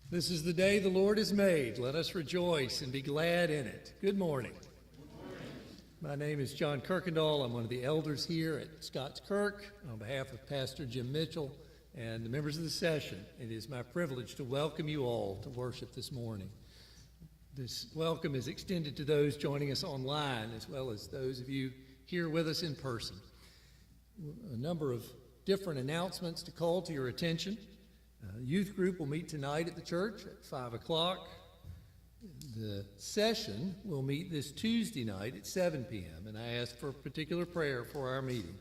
This is the day the Lord has made. Let us rejoice and be glad in it. Good morning. My name is John Kirkendall. I'm one of the elders here at Scots Kirk. On behalf of Pastor Jim Mitchell and the members of the session, it is my privilege to welcome you all to worship this morning. This welcome is extended to those joining us online as well as those of you here with us in person. A number of different announcements to call to your attention. Youth group will meet tonight at the church at 5 o'clock. The session will meet this Tuesday night at 7 p.m. And I ask for a particular prayer for our meeting,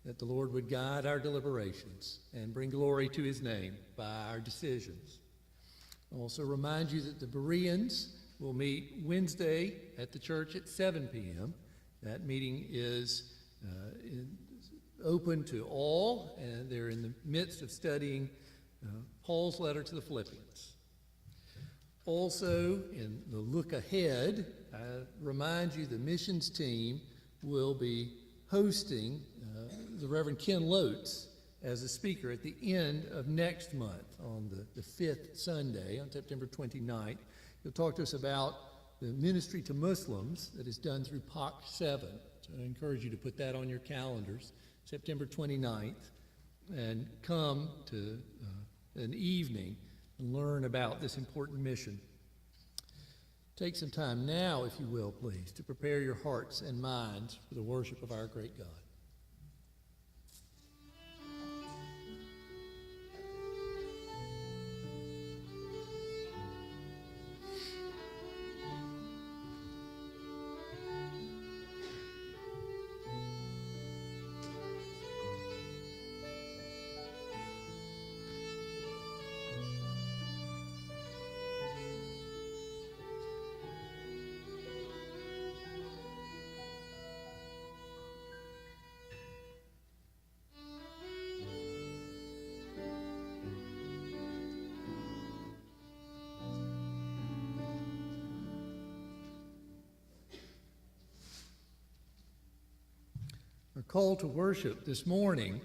that the Lord would guide our deliberations and bring glory to his name by our decisions. I'll also remind you that the Bereans will meet Wednesday at the church at 7 p.m. That meeting is open to all, and they're in the midst of studying Paul's letter to the Philippians. Also, in the look ahead, I remind you the missions team will be hosting the Reverend Ken Lotes as a speaker at the end of next month on the 5th Sunday on September 29th. He'll talk to us about the ministry to Muslims that is done through POC 7. So I encourage you to put that on your calendars, September 29th, and come to an evening and learn about this important mission. Take some time now, if you will, please, to prepare your hearts and minds for the worship of our great God. Our call to worship this morning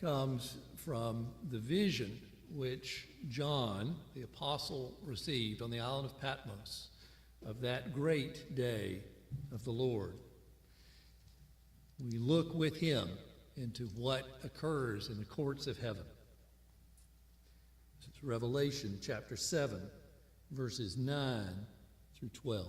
comes from the vision which John, the apostle, received on the island of Patmos of that great day of the Lord. We look with him into what occurs in the courts of heaven. This is Revelation chapter 7, verses 9 through 12.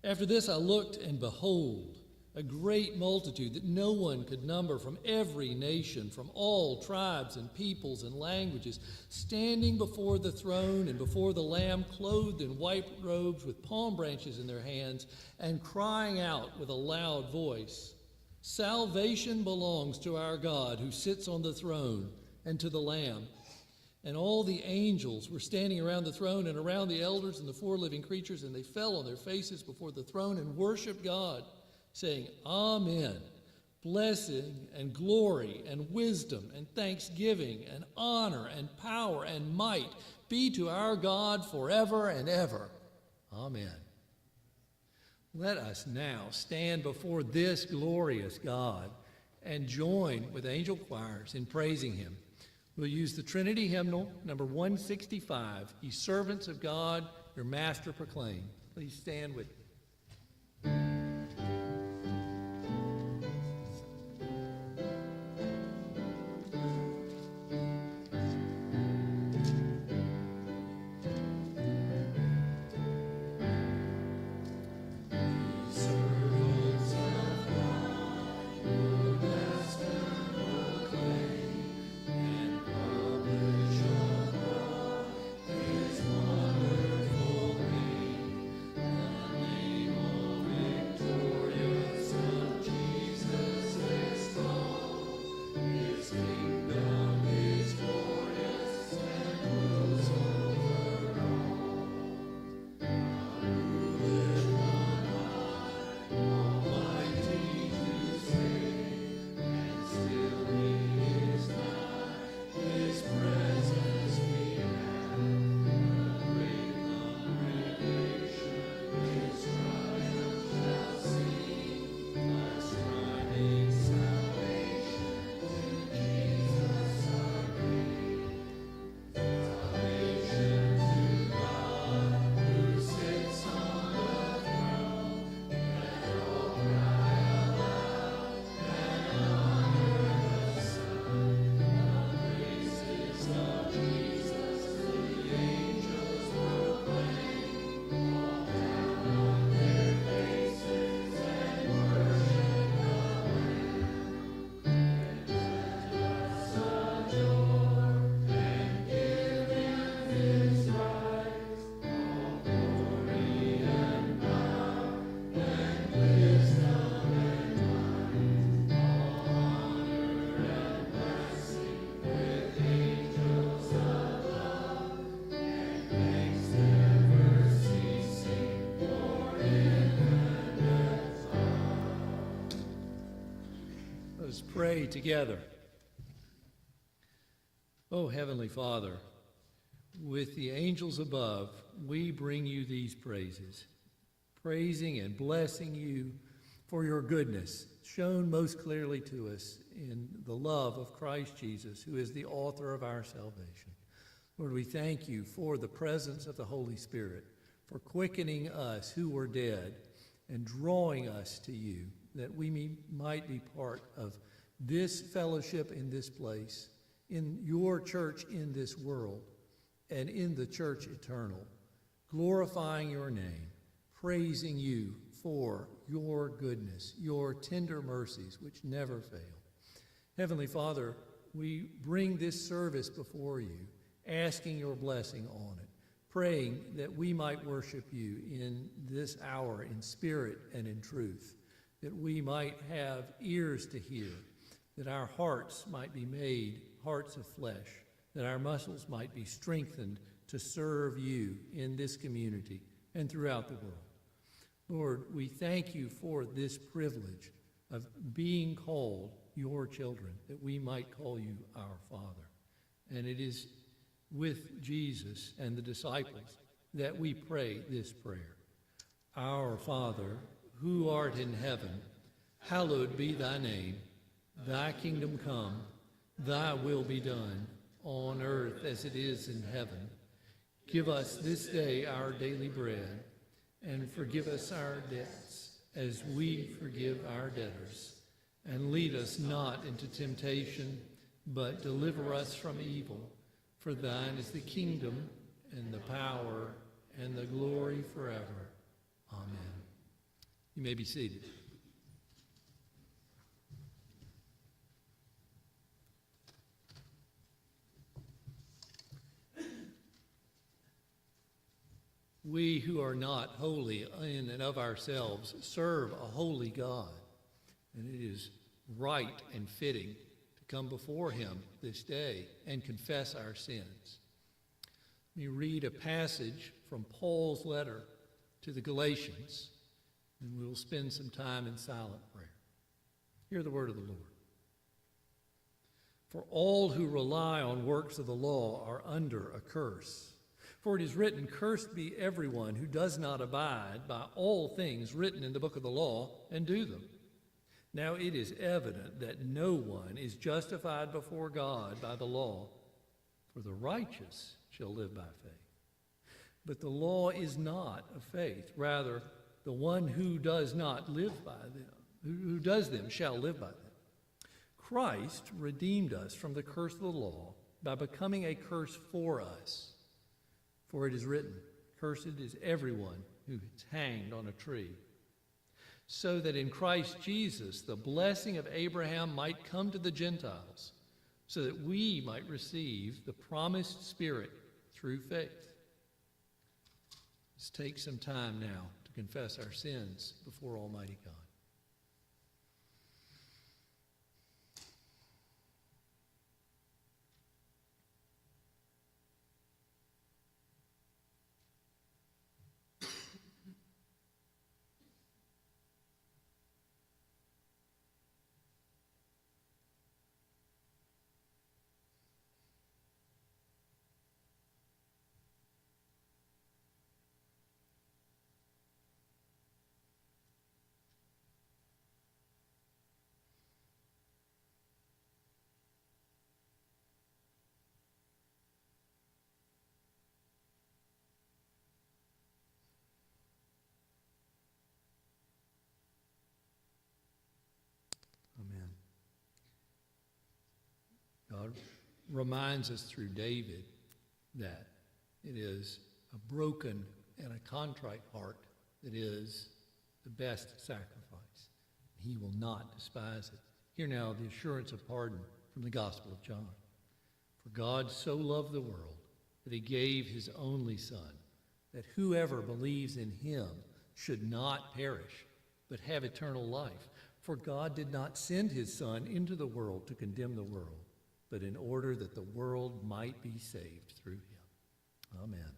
After this I looked, and behold, a great multitude that no one could number, from every nation, from all tribes and peoples and languages, standing before the throne and before the Lamb, clothed in white robes with palm branches in their hands, and crying out with a loud voice, "Salvation belongs to our God who sits on the throne and to the Lamb." And all the angels were standing around the throne and around the elders and the four living creatures, and they fell on their faces before the throne and worshiped God, saying, "Amen. Blessing and glory and wisdom and thanksgiving and honor and power and might be to our God forever and ever. Amen." Let us now stand before this glorious God and join with angel choirs in praising him. We'll use the Trinity hymnal, number 165, "Ye servants of God, your master proclaim." Please stand with me. Pray together. Oh, Heavenly Father, with the angels above, we bring you these praises, praising and blessing you for your goodness, shown most clearly to us in the love of Christ Jesus, who is the author of our salvation. Lord, we thank you for the presence of the Holy Spirit, for quickening us who were dead and drawing us to you, that we might be part of this fellowship in this place, in your church in this world, and in the church eternal, glorifying your name, praising you for your goodness, your tender mercies which never fail. Heavenly Father, we bring this service before you, asking your blessing on it, praying that we might worship you in this hour in spirit and in truth, that we might have ears to hear, that our hearts might be made hearts of flesh, that our muscles might be strengthened to serve you in this community and throughout the world. Lord, we thank you for this privilege of being called your children, that we might call you our Father. And it is with Jesus and the disciples that we pray this prayer. Our Father, who art in heaven, hallowed be thy name. Thy kingdom come, Thy will be done, on earth as it is in heaven. Give us this day our daily bread, and forgive us our debts, as we forgive our debtors. And lead us not into temptation, but deliver us from evil. For thine is the kingdom, and the power, and the glory forever. Amen. You may be seated. We who are not holy in and of ourselves serve a holy God, and it is right and fitting to come before him this day and confess our sins. Let me read a passage from Paul's letter to the Galatians, and we'll spend some time in silent prayer. Hear the word of the Lord. For all who rely on works of the law are under a curse. For it is written, cursed be everyone who does not abide by all things written in the book of the law and do them. Now it is evident that no one is justified before God by the law, for the righteous shall live by faith. But the law is not of faith. Rather, the one who does not live by them, who does them shall live by them. Christ redeemed us from the curse of the law by becoming a curse for us. For it is written, cursed is everyone who is hanged on a tree, so that in Christ Jesus the blessing of Abraham might come to the Gentiles, so that we might receive the promised Spirit through faith. Let's take some time now to confess our sins before Almighty God. Amen. God reminds us through David that it is a broken and a contrite heart that is the best sacrifice. He will not despise it. Hear now the assurance of pardon from the Gospel of John. For God so loved the world that he gave his only Son, that whoever believes in him should not perish, but have eternal life. For God did not send his Son into the world to condemn the world, but in order that the world might be saved through him. Amen.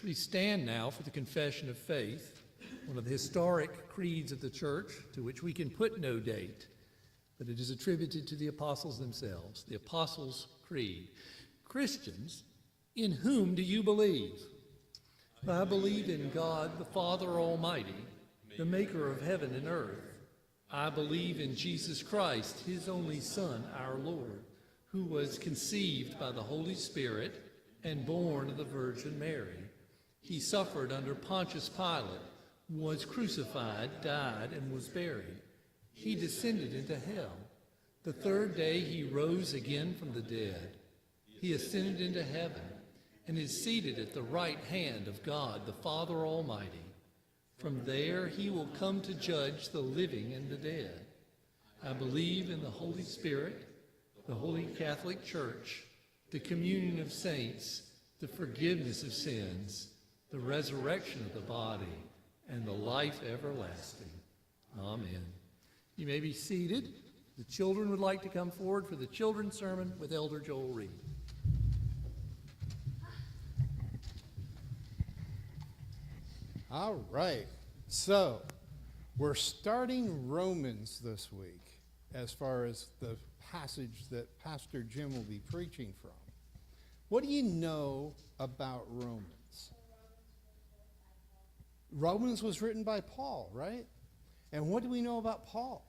Please stand now for the confession of faith, one of the historic creeds of the church to which we can put no date, but it is attributed to the apostles themselves, the Apostles' Creed. Christians, in whom do you believe? I believe in God, the Father Almighty, the maker of heaven and earth. I believe in Jesus Christ, his only Son, our Lord, who was conceived by the Holy Spirit and born of the Virgin Mary. He suffered under Pontius Pilate, was crucified, died, and was buried. He descended into hell. The third day he rose again from the dead. He ascended into heaven and is seated at the right hand of God, the Father Almighty. From there he will come to judge the living and the dead. I believe in the Holy Spirit, the Holy Catholic Church, the communion of saints, the forgiveness of sins, the resurrection of the body, and the life everlasting. Amen. You may be seated. The children would like to come forward for the children's sermon with Elder Joel Reed. All right, so we're starting Romans this week as far as the passage that Pastor Jim will be preaching from. What do you know about Romans? Romans was written by Paul, right? And what do we know about Paul?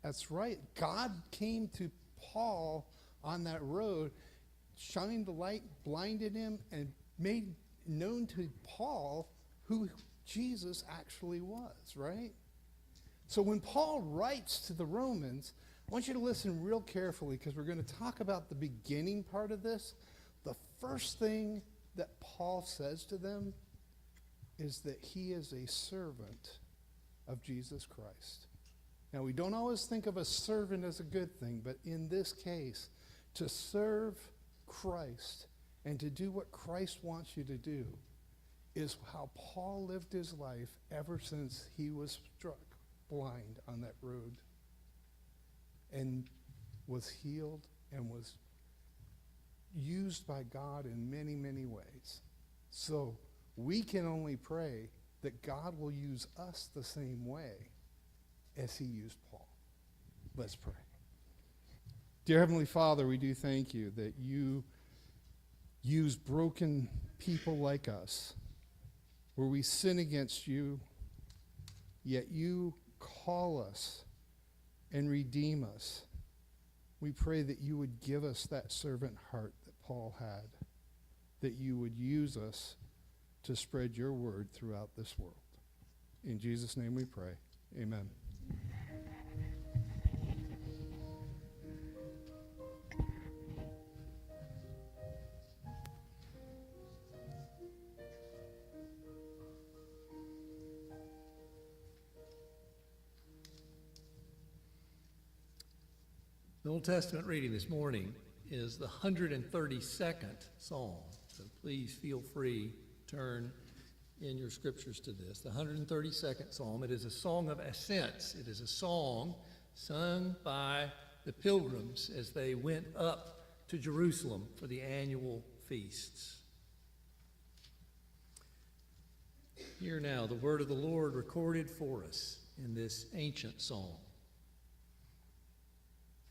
That's right. God came to Paul on that road, shined the light, blinded him, and made known to Paul who Jesus actually was, right? So when Paul writes to the Romans, I want you to listen real carefully because we're going to talk about the beginning part of this. The first thing that Paul says to them is that he is a servant of Jesus Christ. Now, we don't always think of a servant as a good thing, but in this case, to serve Christ and to do what Christ wants you to do is how Paul lived his life ever since he was struck blind on that road and was healed and was used by God in many, many ways. So we can only pray that God will use us the same way as he used Paul. Let's pray. Dear Heavenly Father, we do thank you that you use broken people like us, where we sin against you, yet you call us and redeem us. We pray that you would give us that servant heart that Paul had, that you would use us to spread your word throughout this world. In Jesus' name we pray. Amen. The Old Testament reading this morning is the 132nd Psalm. So please feel free to turn in your scriptures to this. The 132nd Psalm. It is a song of ascents. It is a song sung by the pilgrims as they went up to Jerusalem for the annual feasts. Hear now the word of the Lord recorded for us in this ancient psalm.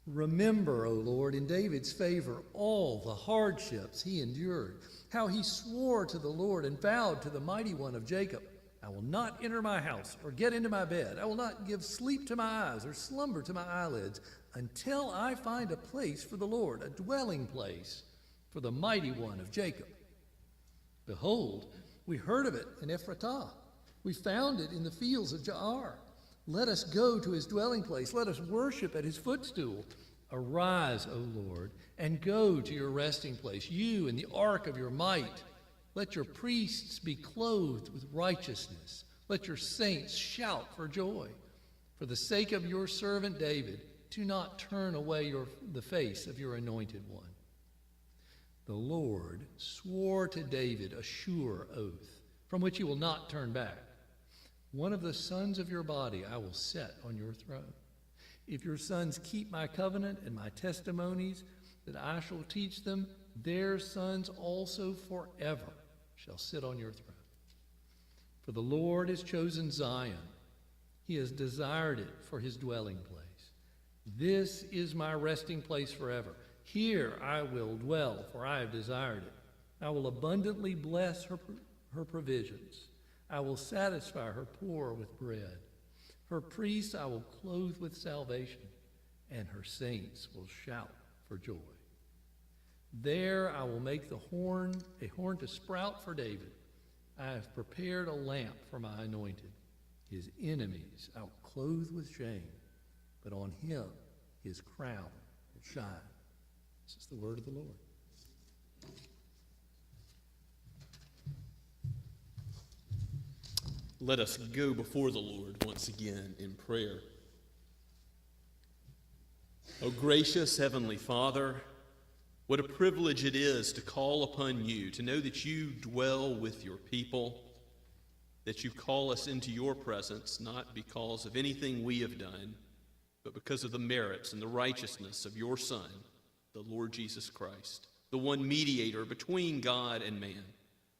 Remember, O Lord, in David's favor, all the hardships he endured, how he swore to the Lord and vowed to the Mighty One of Jacob, I will not enter my house or get into my bed. I will not give sleep to my eyes or slumber to my eyelids until I find a place for the Lord, a dwelling place for the Mighty One of Jacob. Behold, we heard of it in Ephratah. We found it in the fields of Jaar. Let us go to his dwelling place. Let us worship at his footstool. Arise, O Lord, and go to your resting place, you in the ark of your might. Let your priests be clothed with righteousness. Let your saints shout for joy. For the sake of your servant David, do not turn away the face of your anointed one. The Lord swore to David a sure oath, from which he will not turn back. One of the sons of your body I will set on your throne. If your sons keep my covenant and my testimonies that I shall teach them, their sons also forever shall sit on your throne. For the Lord has chosen Zion. He has desired it for his dwelling place. This is my resting place forever. Here I will dwell, for I have desired it. I will abundantly bless her provisions. I will satisfy her poor with bread. Her priests I will clothe with salvation, and her saints will shout for joy. There I will make a horn to sprout for David. I have prepared a lamp for my anointed. His enemies I will clothe with shame, but on him his crown will shine. This is the word of the Lord. Let us go before the Lord once again in prayer. O gracious Heavenly Father, what a privilege it is to call upon you, to know that you dwell with your people, that you call us into your presence, not because of anything we have done, but because of the merits and the righteousness of your Son, the Lord Jesus Christ, the one mediator between God and man.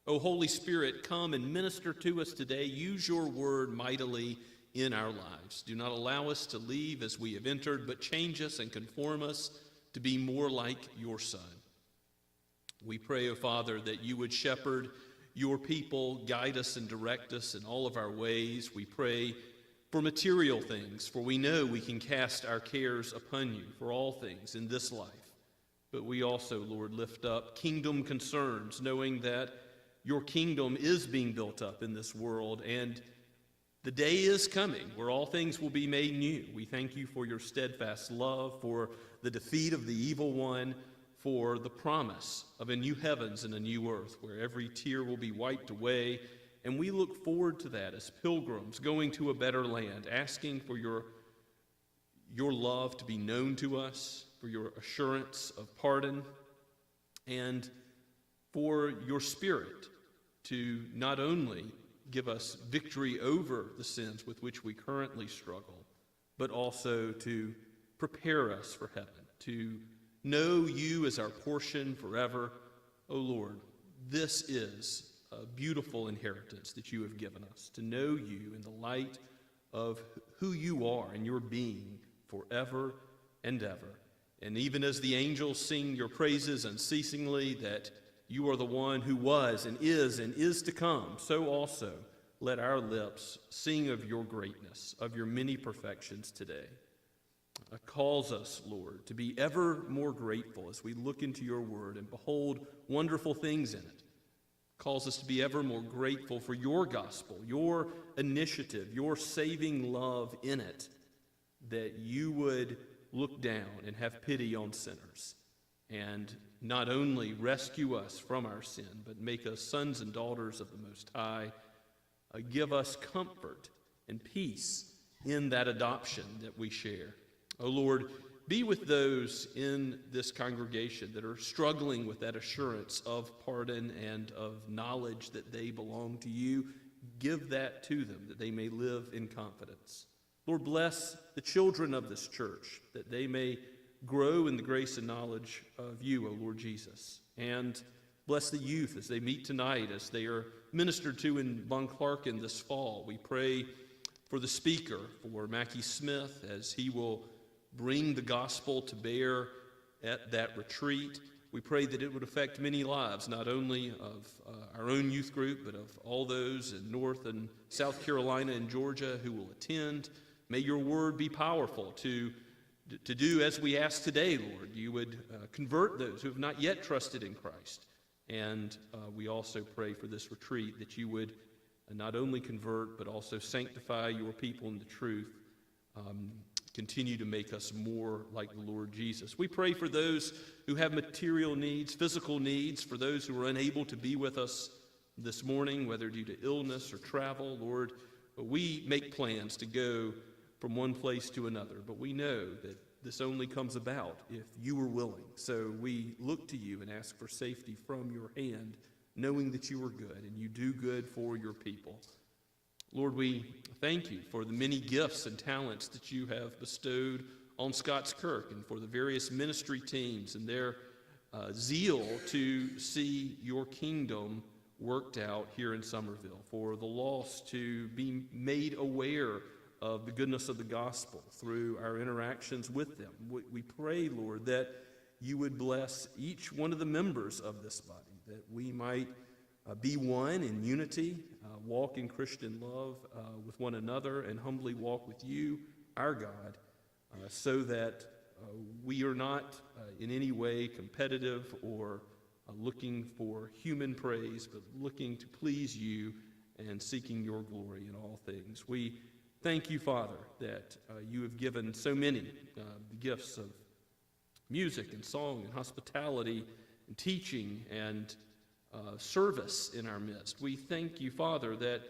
O Holy Spirit, come and minister to us today. Use your word mightily in our lives. Do not allow us to leave as we have entered, but change us and conform us to be more like your Son. We pray, O Father, that you would shepherd your people, guide us and direct us in all of our ways. We pray for material things, for we know we can cast our cares upon you for all things in this life. But we also, Lord, lift up kingdom concerns, knowing that your kingdom is being built up in this world, and the day is coming where all things will be made new. We thank you for your steadfast love, for the defeat of the evil one, for the promise of a new heavens and a new earth where every tear will be wiped away. And we look forward to that as pilgrims going to a better land, asking for your love to be known to us, for your assurance of pardon, and for your Spirit to not only give us victory over the sins with which we currently struggle, but also to prepare us for heaven, to know you as our portion forever. O Lord, this is a beautiful inheritance that you have given us, to know you in the light of who you are and your being forever and ever. And even as the angels sing your praises unceasingly, that you are the one who was and is to come, so also let our lips sing of your greatness, of your many perfections today. It calls us, Lord, to be ever more grateful as we look into your word and behold wonderful things in it. It calls us to be ever more grateful for your gospel, your initiative, your saving love in it, that you would look down and have pity on sinners and not only rescue us from our sin, but make us sons and daughters of the Most High. Give us comfort and peace in that adoption that we share. O Lord, be with those in this congregation that are struggling with that assurance of pardon and of knowledge that they belong to you. Give that to them, that they may live in confidence. Lord, bless the children of this church, that they may grow in the grace and knowledge of you, O Lord Jesus. And bless the youth as they meet tonight, as they are ministered to in Von Clarken this fall. We pray for the speaker, for Mackie Smith, as he will bring the gospel to bear at that retreat. We pray that it would affect many lives, not only of our own youth group, but of all those in North and South Carolina and Georgia who will attend. May your word be powerful to do as we ask today, Lord. You would convert those who have not yet trusted in Christ. And we also pray for this retreat that you would not only convert, but also sanctify your people in the truth. Continue to make us more like the Lord Jesus. We pray for those who have material needs, physical needs, for those who are unable to be with us this morning, whether due to illness or travel. Lord, we make plans to go from one place to another, but we know that this only comes about if you are willing. So we look to you and ask for safety from your hand, knowing that you are good and you do good for your people. Lord, we thank you for the many gifts and talents that you have bestowed on Scots Kirk and for the various ministry teams and their zeal to see your kingdom worked out here in Somerville, for the lost to be made aware of the goodness of the gospel through our interactions with them. We pray, Lord, that you would bless each one of the members of this body, that we might be one in unity, walk in Christian love with one another, and humbly walk with you, our God, so that we are not in any way competitive or looking for human praise, but looking to please you and seeking your glory in all things. We thank you, Father, that you have given so many the gifts of music and song and hospitality and teaching and service in our midst. We thank you, Father, that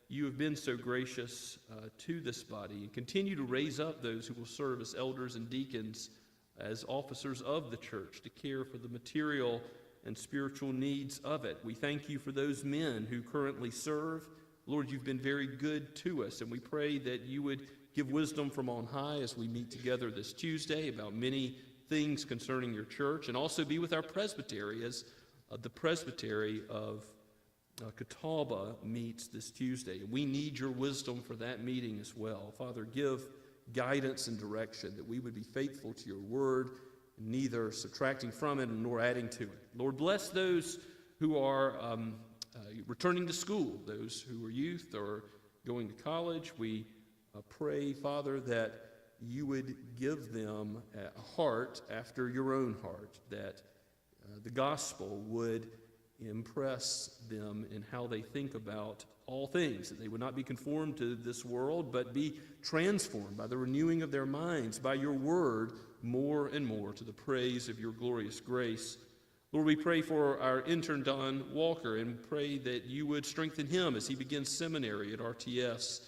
you have been so gracious to this body and continue to raise up those who will serve as elders and deacons, as officers of the church, to care for the material and spiritual needs of it. We thank you for those men who currently serve. Lord, you've been very good to us, and we pray that you would give wisdom from on high as we meet together this Tuesday about many things concerning your church, and also be with our presbytery as the presbytery of Catawba meets this Tuesday. We need your wisdom for that meeting as well. Father, give guidance and direction that we would be faithful to your word, neither subtracting from it nor adding to it. Lord, bless those who are returning to school, those who are youth or going to college. We Pray, Father, that you would give them a heart after your own heart, that the gospel would impress them in how they think about all things, that they would not be conformed to this world, but be transformed by the renewing of their minds, by your word, more and more to the praise of your glorious grace. Lord, we pray for our intern, Don Walker, and pray that you would strengthen him as he begins seminary at RTS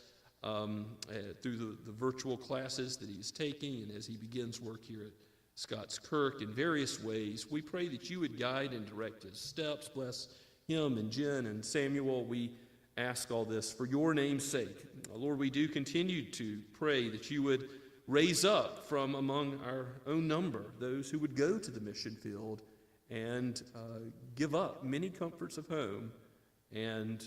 through the virtual classes that he is taking, and as he begins work here at Scots Kirk in various ways. We pray that you would guide and direct his steps. Bless him and Jen and Samuel. We ask all this for your name's sake. Lord, we do continue to pray that you would raise up from among our own number those who would go to the mission field and give up many comforts of home and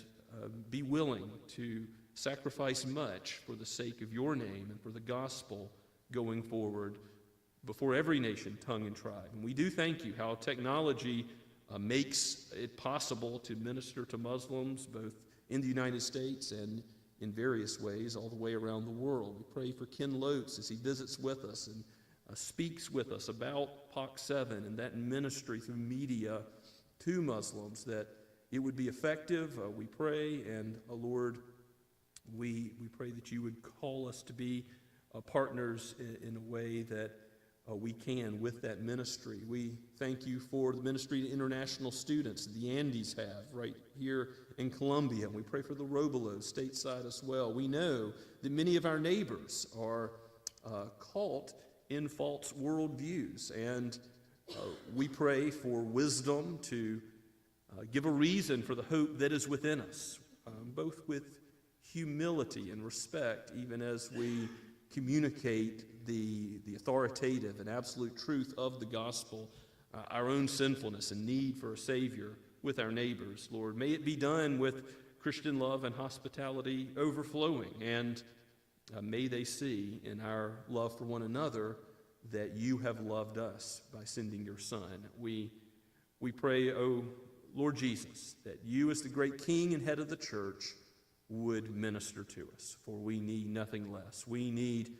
be willing to sacrifice much for the sake of your name and for the gospel going forward before every nation, tongue, and tribe. And we do thank you how technology makes it possible to minister to Muslims both in the United States and in various ways all the way around the world. We pray for Ken Lotes as he visits with us and speaks with us about POC7 and that ministry through media to Muslims, that it would be effective. We pray, and Lord, we pray that you would call us to be partners in a way that we can with that ministry. We thank you for the ministry to international students the Andes have right here in Columbia. We pray for the Robolos stateside as well. We know that many of our neighbors are caught in false worldviews, and we pray for wisdom to give a reason for the hope that is within us, both with humility and respect, even as we communicate the authoritative and absolute truth of the gospel, our own sinfulness and need for a Savior with our neighbors. Lord, may it be done with Christian love and hospitality overflowing, and may they see in our love for one another that you have loved us by sending your Son. We pray, O Lord Jesus, that you as the great King and head of the church would minister to us, for we need nothing less. We need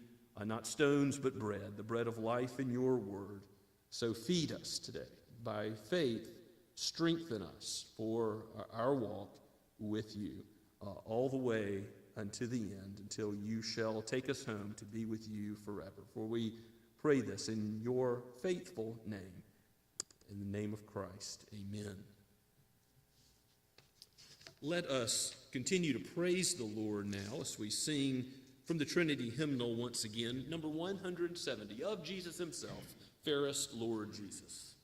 not stones but bread, the bread of life in your word. So feed us today. By faith, strengthen us for our walk with you all the way unto the end, until you shall take us home to be with you forever. For we pray this in your faithful name, in the name of Christ. Amen. Let us continue to praise the Lord now as we sing from the Trinity hymnal once again, number 170, of Jesus himself, Fairest Lord Jesus.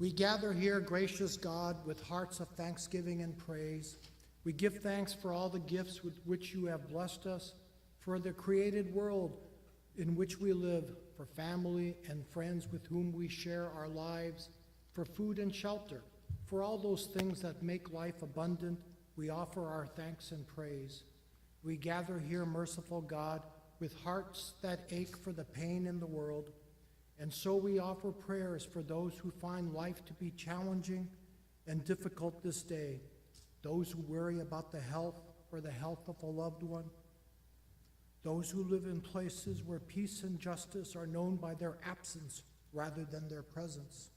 We gather here, gracious God, with hearts of thanksgiving and praise. We give thanks for all the gifts with which you have blessed us, for the created world in which we live, for family and friends with whom we share our lives, for food and shelter, for all those things that make life abundant. We offer our thanks and praise. We gather here, merciful God, with hearts that ache for the pain in the world, and so we offer prayers for those who find life to be challenging and difficult this day, those who worry about the health or the health of a loved one, those who live in places where peace and justice are known by their absence rather than their presence.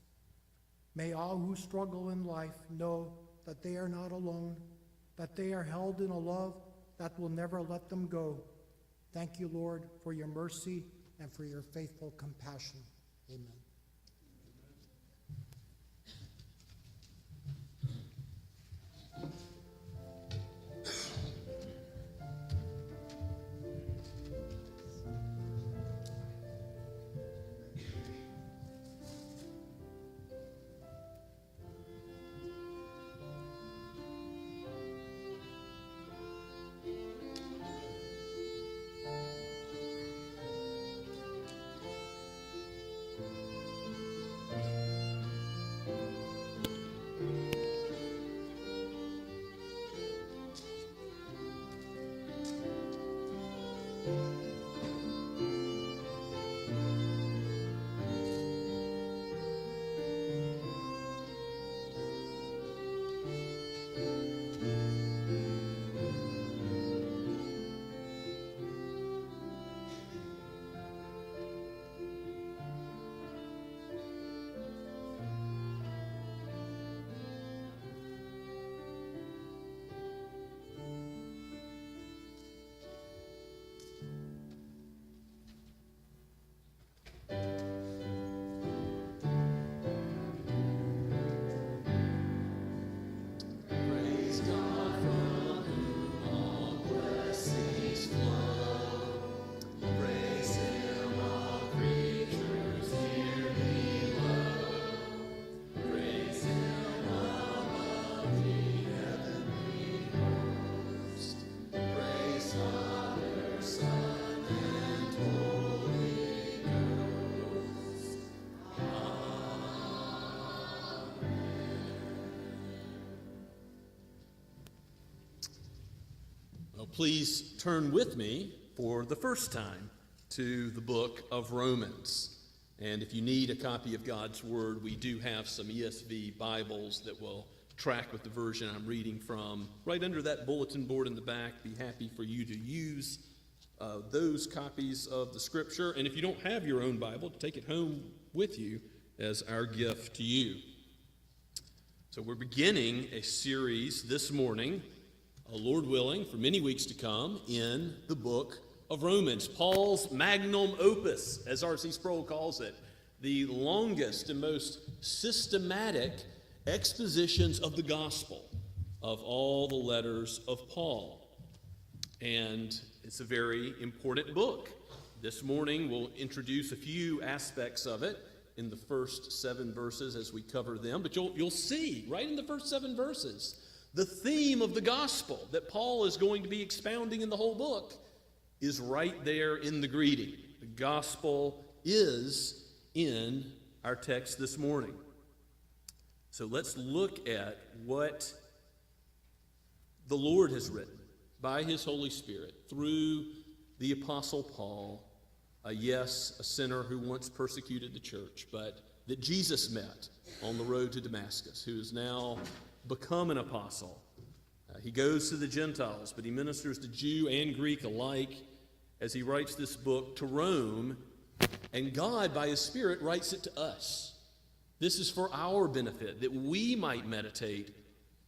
May all who struggle in life know that they are not alone, that they are held in a love that will never let them go. Thank you, Lord, for your mercy and for your faithful compassion. Amen. Please turn with me for the first time to the book of Romans. And if you need a copy of God's Word, we do have some ESV Bibles that will track with the version I'm reading from. Right under that bulletin board in the back, be happy for you to use those copies of the Scripture. And if you don't have your own Bible, take it home with you as our gift to you. So we're beginning a series this morning, Lord willing, for many weeks to come, in the book of Romans, Paul's magnum opus, as R.C. Sproul calls it, the longest and most systematic expositions of the gospel of all the letters of Paul. And it's a very important book. This morning we'll introduce a few aspects of it in the first 7 verses as we cover them, but you'll see right in the first 7 verses the theme of the gospel that Paul is going to be expounding in the whole book is right there in the greeting. The gospel is in our text this morning. So let's look at what the Lord has written by his Holy Spirit through the Apostle Paul, a sinner who once persecuted the church, but that Jesus met on the road to Damascus, who is now become an apostle. He goes to the Gentiles, but he ministers to Jew and Greek alike as he writes this book to Rome, and God, by his Spirit, writes it to us. This is for our benefit, that we might meditate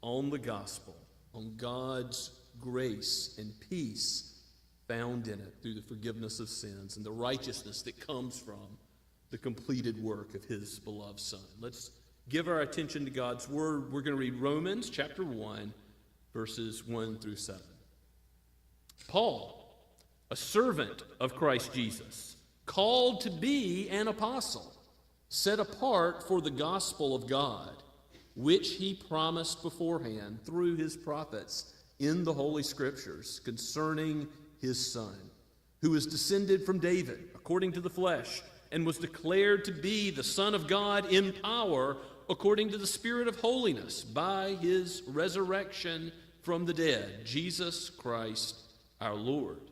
on the gospel, on God's grace and peace found in it through the forgiveness of sins and the righteousness that comes from the completed work of his beloved Son. Let's give our attention to God's Word. We're going to read Romans chapter 1, verses 1 through 7. Paul, a servant of Christ Jesus, called to be an apostle, set apart for the gospel of God, which he promised beforehand through his prophets in the Holy Scriptures concerning his Son, who is descended from David according to the flesh, and was declared to be the Son of God in power according to the Spirit of holiness by his resurrection from the dead, Jesus Christ our Lord,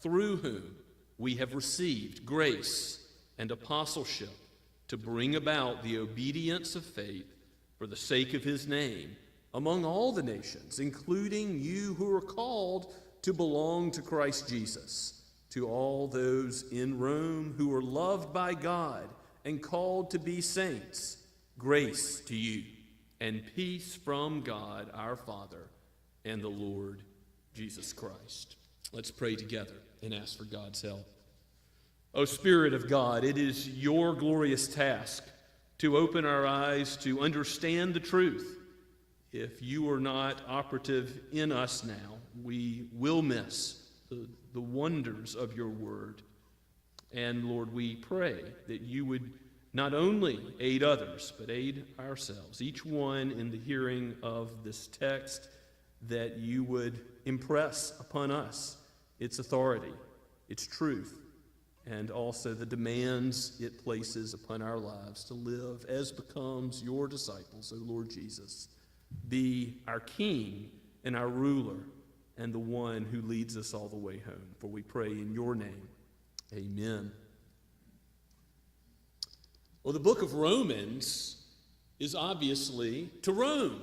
through whom we have received grace and apostleship to bring about the obedience of faith for the sake of his name among all the nations, including you who are called to belong to Christ Jesus. To all those in Rome who are loved by God and called to be saints, grace to you and peace from God our Father and the Lord Jesus Christ. Let's pray together and ask for God's help. O Spirit of God, it is your glorious task to open our eyes to understand the truth. If you are not operative in us now, we will miss the wonders of your word. And Lord, we pray that you would not only aid others, but aid ourselves, each one in the hearing of this text, that you would impress upon us its authority, its truth, and also the demands it places upon our lives to live as becomes your disciples, O Lord Jesus. Be our King and our ruler, and the one who leads us all the way home. For we pray in your name. Amen. Well, the book of Romans is obviously to Rome,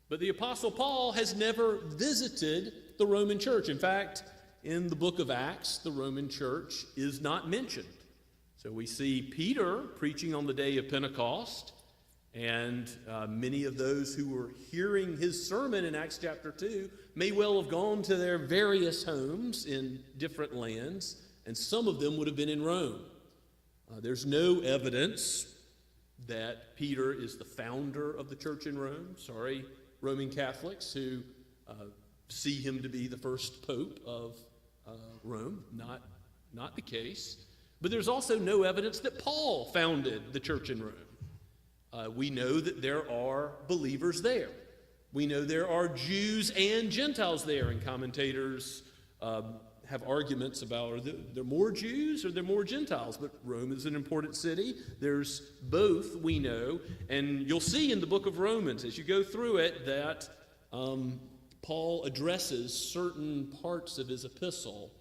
but the Apostle Paul has never visited the Roman church. In fact, in the book of Acts, the Roman church is not mentioned. So we see Peter preaching on the day of Pentecost, and many of those who were hearing his sermon in Acts chapter 2 may well have gone to their various homes in different lands, and some of them would have been in Rome. There's no evidence that Peter is the founder of the church in Rome. Sorry, Roman Catholics who see him to be the first pope of Rome. Not the case. But there's also no evidence that Paul founded the church in Rome. We know that there are believers there. We know there are Jews and Gentiles there, and commentators have arguments about, are there more Jews or are there more Gentiles? But Rome is an important city. There's both, we know. And you'll see in the book of Romans, as you go through it, that Paul addresses certain parts of his epistle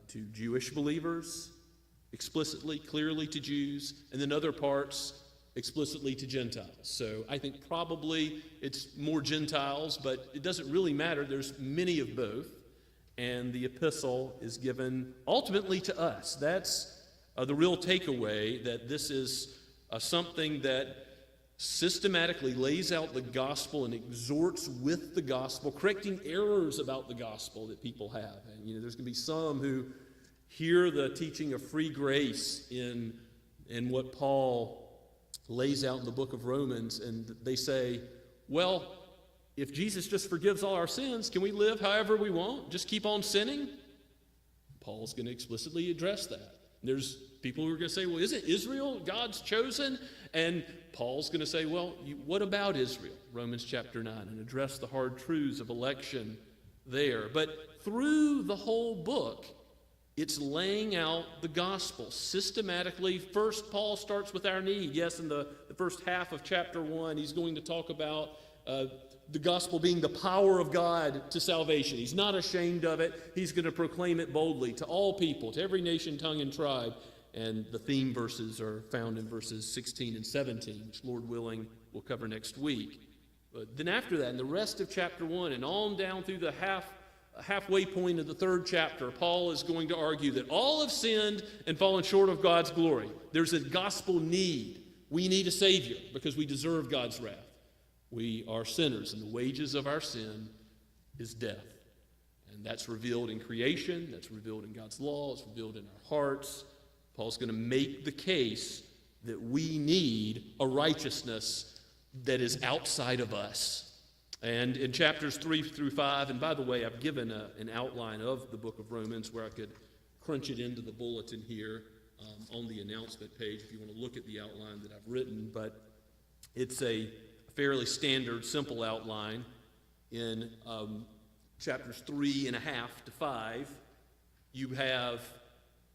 to Jewish believers, explicitly, clearly to Jews, and then other parts explicitly to Gentiles. So I think probably it's more Gentiles, but it doesn't really matter. There's many of both, and the epistle is given ultimately to us. That's the real takeaway, that this is something that systematically lays out the gospel and exhorts with the gospel, correcting errors about the gospel that people have. And there's going to be some who hear the teaching of free grace in what Paul lays out in the book of Romans, and they say, well, if Jesus just forgives all our sins, can we live however we want? Just keep on sinning? Paul's going to explicitly address that. There's people who are going to say, well, isn't Israel God's chosen? And Paul's going to say, well, what about Israel? Romans chapter 9, and address the hard truths of election there. But through the whole book, it's laying out the gospel systematically. First, Paul starts with our need. Yes, in the first half of chapter 1, he's going to talk about the gospel being the power of God to salvation. He's not ashamed of it. He's going to proclaim it boldly to all people, to every nation, tongue, and tribe. And the theme verses are found in verses 16 and 17, which, Lord willing, we'll cover next week. But then after that, in the rest of chapter 1 and on down through the halfway point of the third chapter, Paul is going to argue that all have sinned and fallen short of God's glory. There's a gospel need. We need a Savior because we deserve God's wrath. We are sinners, and the wages of our sin is death. And that's revealed in creation, that's revealed in God's law, it's revealed in our hearts. Paul's going to make the case that we need a righteousness that is outside of us. And in chapters 3 through 5, and by the way, I've given an outline of the book of Romans where I could crunch it into the bulletin here. on the announcement page if you want to look at the outline that I've written, but it's a fairly standard, simple outline. In chapters 3.5 to 5, you have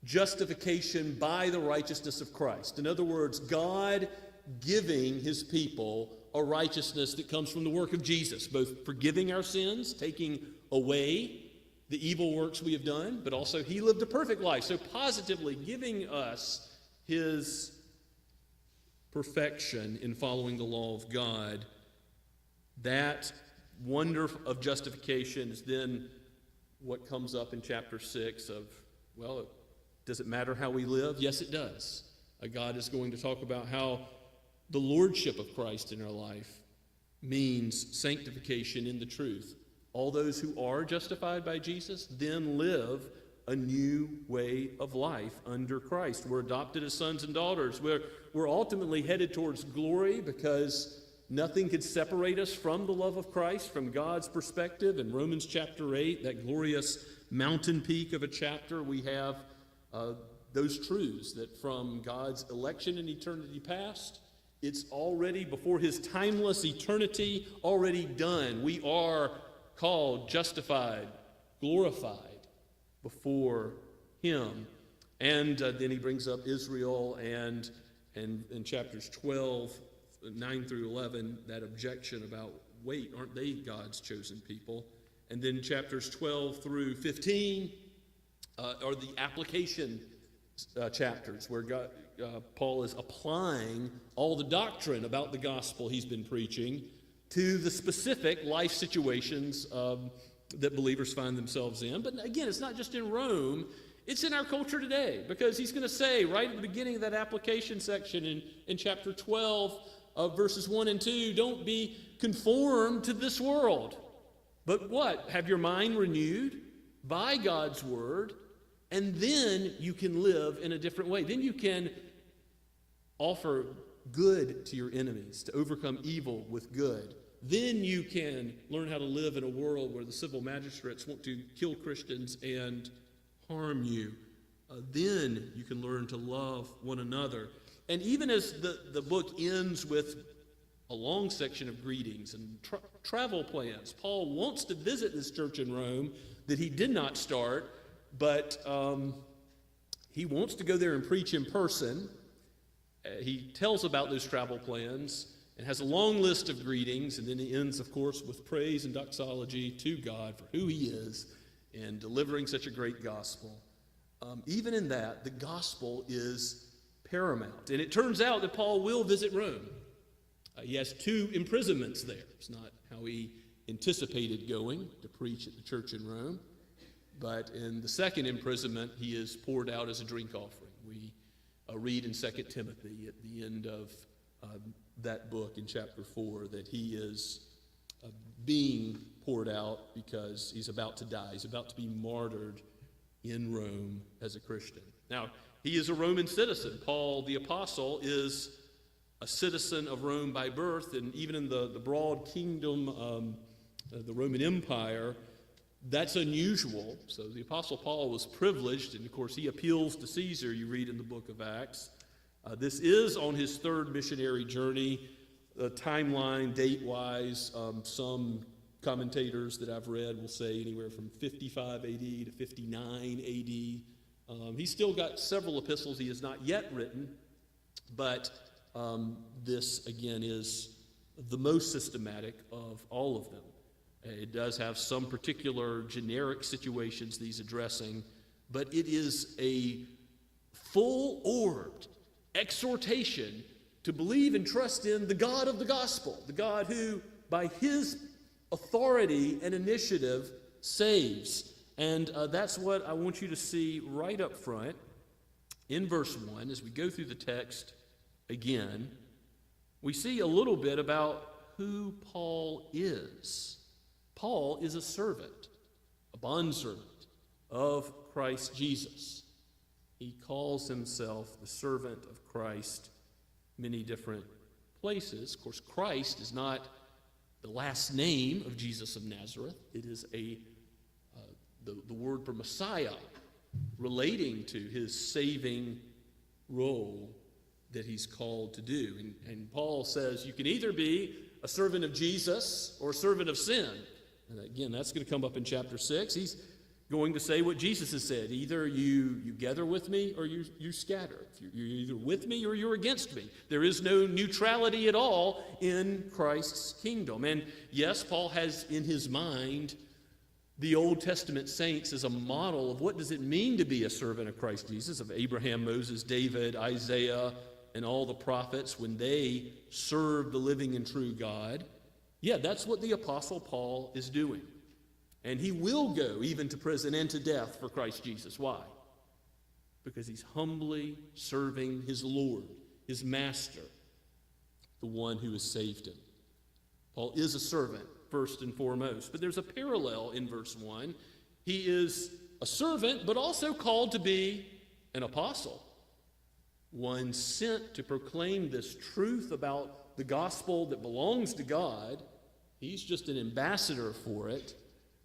justification by the righteousness of Christ. In other words, God giving his people a righteousness that comes from the work of Jesus, both forgiving our sins, taking away the evil works we have done, but also he lived a perfect life. So positively giving us his perfection in following the law of God. That wonder of justification is then what comes up in chapter 6 of, well, does it matter how we live? Yes, it does. God is going to talk about how the lordship of Christ in our life means sanctification in the truth. All those who are justified by Jesus then live a new way of life under Christ. We're adopted as sons and daughters. We're ultimately headed towards glory because nothing could separate us from the love of Christ from God's perspective. In Romans chapter 8, that glorious mountain peak of a chapter, we have those truths that from God's election in eternity past, it's already, before his timeless eternity, already done. We are called, justified, glorified before him. And then he brings up Israel and in chapters 12, 9 through 11, that objection about, wait, aren't they God's chosen people? And then chapters 12 through 15 are the application chapters where Paul is applying all the doctrine about the gospel he's been preaching to the specific life situations that believers find themselves in. But again, it's not just in Rome, it's in our culture today, because he's going to say right at the beginning of that application section in chapter 12, verses 1 and 2, don't be conformed to this world, but what? Have your mind renewed by God's word, and then you can live in a different way. Then you can offer good to your enemies, to overcome evil with good. Then you can learn how to live in a world where the civil magistrates want to kill Christians and harm you. Then you can learn to love one another. And even as the book ends with a long section of greetings and travel plans, Paul wants to visit this church in Rome that he did not start, but he wants to go there and preach in person. He tells about those travel plans and has a long list of greetings, and then he ends, of course, with praise and doxology to God for who he is and delivering such a great gospel. Even in that, the gospel is paramount. And it turns out that Paul will visit Rome. He has 2 imprisonments there. It's not how he anticipated going to preach at the church in Rome. But in the second imprisonment, he is poured out as a drink offering. We read in 2 Timothy at the end of that book in chapter 4 that he is being poured out because he's about to die. He's about to be martyred in Rome as a Christian. Now, he is a Roman citizen. Paul the Apostle is a citizen of Rome by birth, and even in the broad kingdom, the Roman Empire, that's unusual. So the Apostle Paul was privileged, and of course he appeals to Caesar, you read in the book of Acts. This is on his 3rd missionary journey. The timeline, date-wise, some commentators that I've read will say anywhere from 55 AD to 59 AD. He's still got several epistles he has not yet written, but this, again, is the most systematic of all of them. It does have some particular generic situations that he's addressing, but it is a full-orbed exhortation to believe and trust in the God of the gospel, the God who, by his authority and initiative, saves. And that's what I want you to see right up front in verse 1. As we go through the text again, we see a little bit about who Paul is. Paul is a servant, a bondservant of Christ Jesus. He calls himself the servant of Christ many different places. Of course, Christ is not the last name of Jesus of Nazareth. It is the word for Messiah, relating to his saving role that he's called to do. And Paul says you can either be a servant of Jesus or a servant of sin. And again, that's going to come up in chapter 6. He's going to say what Jesus has said. Either you gather with me or you scatter. You're either with me or you're against me. There is no neutrality at all in Christ's kingdom. And yes, Paul has in his mind the Old Testament saints as a model of what does it mean to be a servant of Christ Jesus, of Abraham, Moses, David, Isaiah, and all the prophets when they served the living and true God. Yeah, that's what the Apostle Paul is doing. And he will go even to prison and to death for Christ Jesus. Why? Because he's humbly serving his Lord, his master, the one who has saved him. Paul is a servant, first and foremost. But there's a parallel in verse 1. He is a servant, but also called to be an apostle, one sent to proclaim this truth about the gospel that belongs to God. He's just an ambassador for it.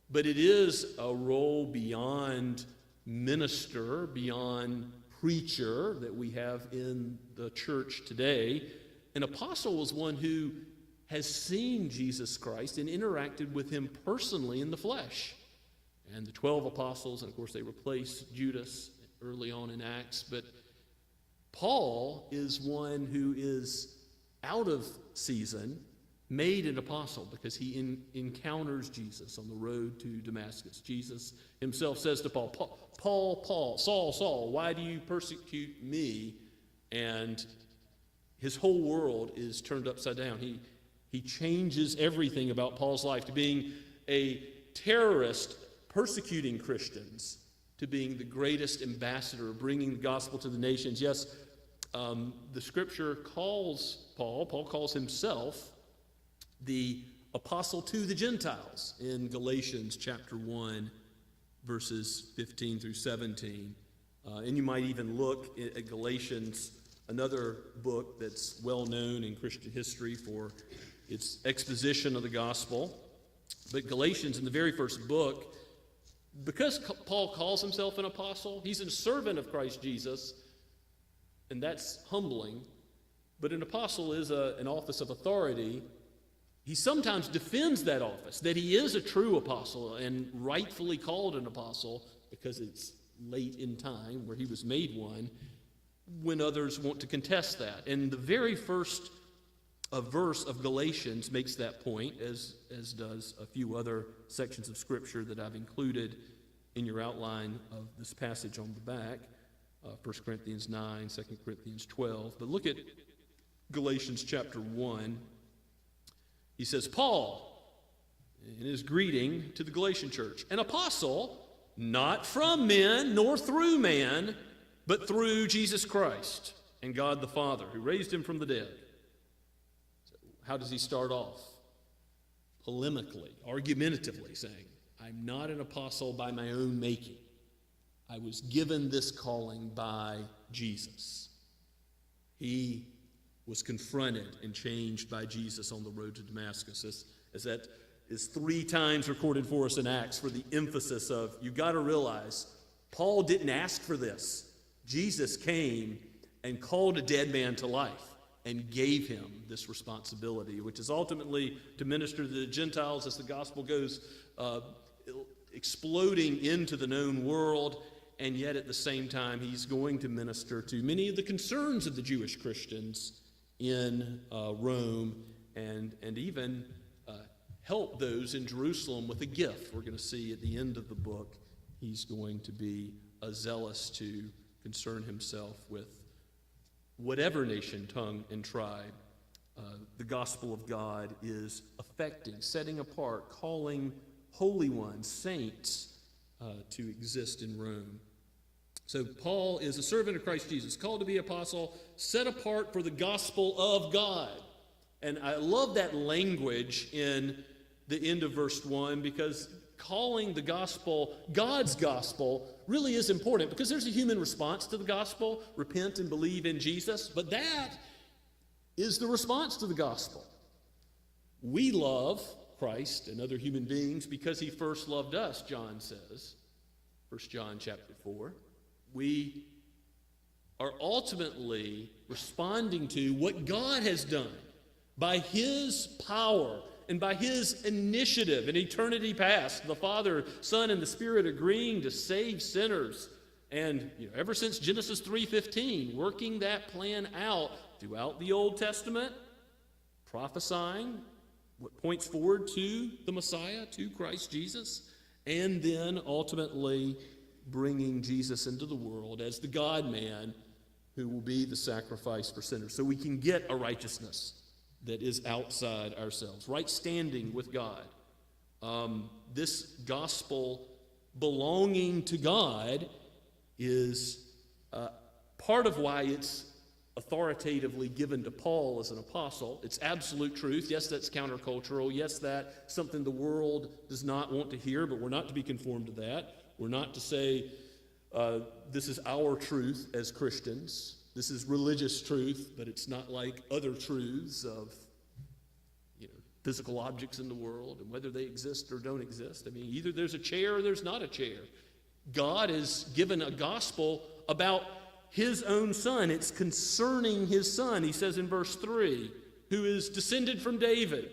But it is a role beyond minister, beyond preacher that we have in the church today. An apostle is one who has seen Jesus Christ and interacted with him personally in the flesh. And the 12 apostles, and of course they replaced Judas early on in Acts, but Paul is one who is out of season, made an apostle because he encounters Jesus on the road to Damascus. Jesus himself says to Paul, Paul, Saul, Saul, why do you persecute me? And his whole world is turned upside down. He changes everything about Paul's life to being a terrorist persecuting Christians to being the greatest ambassador, bringing the gospel to the nations. Yes, the scripture calls Paul calls himself the apostle to the Gentiles in Galatians chapter 1, verses 15 through 17. And you might even look at Galatians, another book that's well known in Christian history for its exposition of the gospel. But Galatians, in the very first book, because Paul calls himself an apostle, he's a servant of Christ Jesus, and that's humbling. But an apostle is an office of authority. He sometimes defends that office, that he is a true apostle and rightfully called an apostle because it's late in time where he was made one, when others want to contest that. And the very first verse of Galatians makes that point, as does a few other sections of Scripture that I've included in your outline of this passage on the back, 1 Corinthians 9, 2 Corinthians 12. But look at Galatians chapter 1. He says, Paul, in his greeting to the Galatian church, an apostle, not from men nor through man, but through Jesus Christ and God the Father, who raised him from the dead. So how does he start off? Polemically, argumentatively, saying, I'm not an apostle by my own making. I was given this calling by Jesus. He was confronted and changed by Jesus on the road to Damascus, as that is 3 times recorded for us in Acts, for the emphasis of, you've got to realize, Paul didn't ask for this. Jesus came and called a dead man to life and gave him this responsibility, which is ultimately to minister to the Gentiles as the gospel goes exploding into the known world, and yet at the same time he's going to minister to many of the concerns of the Jewish Christians in Rome, and even help those in Jerusalem with a gift. We're going to see at the end of the book he's going to be zealous to concern himself with whatever nation, tongue, and tribe the gospel of God is affecting, setting apart, calling holy ones, saints, to exist in Rome. So Paul is a servant of Christ Jesus, called to be apostle, set apart for the gospel of God. And I love that language in the end of verse 1, because calling the gospel God's gospel really is important, because there's a human response to the gospel, repent and believe in Jesus, but that is the response to the gospel. We love Christ and other human beings because he first loved us, John says, 1 John chapter 4. We are ultimately responding to what God has done by his power and by his initiative in eternity past, the Father, Son, and the Spirit agreeing to save sinners. And ever since Genesis 3:15, working that plan out throughout the Old Testament, prophesying what points forward to the Messiah, to Christ Jesus, and then ultimately bringing Jesus into the world as the God-man who will be the sacrifice for sinners. So we can get a righteousness that is outside ourselves, right standing with God. This gospel belonging to God is part of why it's authoritatively given to Paul as an apostle. It's absolute truth. Yes, that's countercultural. Yes, that's something the world does not want to hear, but we're not to be conformed to that. We're not to say this is our truth as Christians. This is religious truth, but it's not like other truths of physical objects in the world and whether they exist or don't exist. I mean, either there's a chair or there's not a chair. God has given a gospel about his own Son. It's concerning his Son. He says in verse 3, who is descended from David.